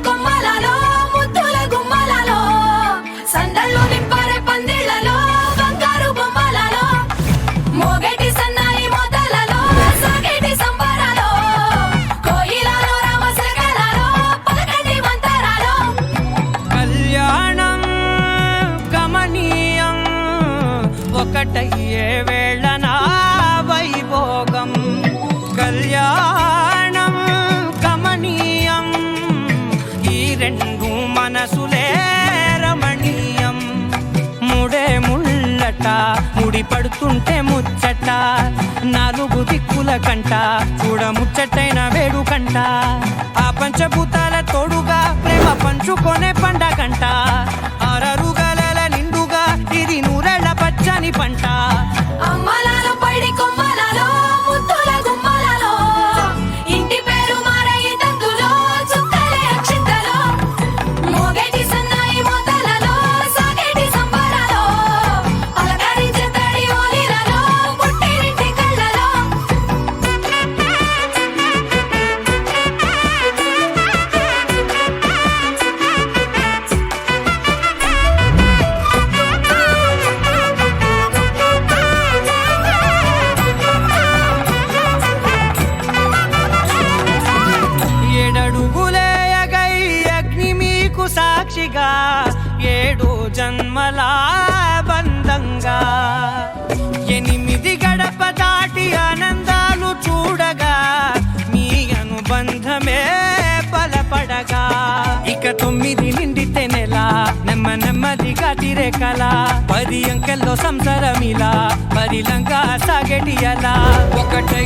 కొమ్మలలో ముద్దుల గుమ్మలలో సందళ్ళు నింపారే పందిళ్లలో బంగారు బొమ్మలలో మోగేటి సన్నాయి మోతలలో సాగేటి సంబరాలో కోయిలలో రామసగలలో పలకండి మంతరాలో కళ్యాణం గమనీయం ఒకటయ్యే వేళనా వైభోగం కళ్యాణం గమనీయం ఈ రెండు మనసులే రమణీయం ముడే ముళ్ళట ముడి పడుతుంటే ముచ్చట నాలుగు దిక్కుల కంట చూడ ముచ్చటైన వేడుకంట ఆ పంచభూతాల తోడుగా ప్రేమ పంచుకొనే పండగంట ఆరరుగల నిండుగా ఇది నూరెళ్ళ పచ్చని పంట అమ్మలాలో పైడి కొమ్మలలో ముద్దుల గుమ్మలలో ఇంటి పేరు మారయి తందులో చుక్కలే అక్షింతలో మోగేటి సన్నాయి మోతలలో సాగేటి సంబరాలో అలకరించే తడి ఓలిలలో పుట్టినింటి కళ్ళలో ఏడడుగులేయగై అగ్ని మీకు సాక్షిగా ఏడు జన్మల బంధంగా ఎనిమిది గడప దాటి ఆనందాలు చూడగా మీ అనుబంధమే బలపడగా ఇక 9 నిండితే నెల నెమ్మదిగా తిరే కల 10 అంకెల్లో సంసారమిలా పరిలంగా సాగేటి అలా ఒకటై